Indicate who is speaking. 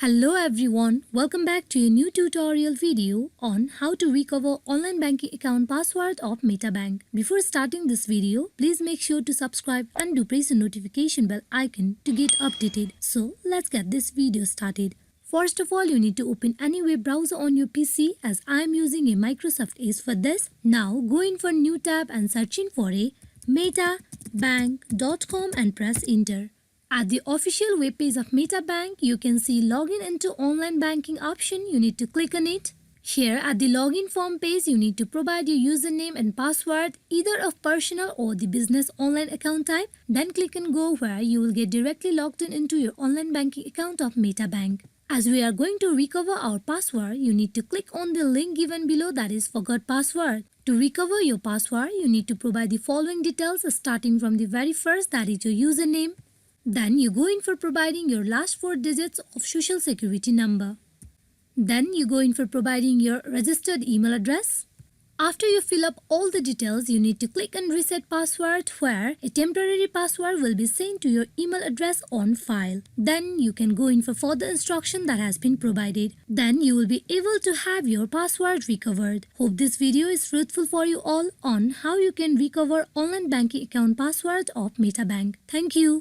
Speaker 1: Hello everyone, welcome back to a new tutorial video on how to recover online banking account password of MetaBank. Before starting this video, please make sure to subscribe and do press the notification bell icon to get updated. So let's get this video started. First of all, you need to open any web browser on your PC as I am using a Microsoft Edge for this. Now go in for new tab and searching for a metabank.com and press enter. At the official webpage of MetaBank, you can see login into online banking option. You need to click on it. Here at the login form page, you need to provide your username and password either of personal or the business online account type. Then click on go where you will get directly logged in into your online banking account of MetaBank. As we are going to recover our password, you need to click on the link given below, that is forgot password. To recover your password, you need to provide the following details starting from the very first, that is your username. Then you go in for providing your last 4 digits of social security number. Then you go in for providing your registered email address. After you fill up all the details, you need to click on reset password where a temporary password will be sent to your email address on file. Then you can go in for further instruction that has been provided. Then you will be able to have your password recovered. Hope this video is fruitful for you all on how you can recover online banking account password of MetaBank. Thank you.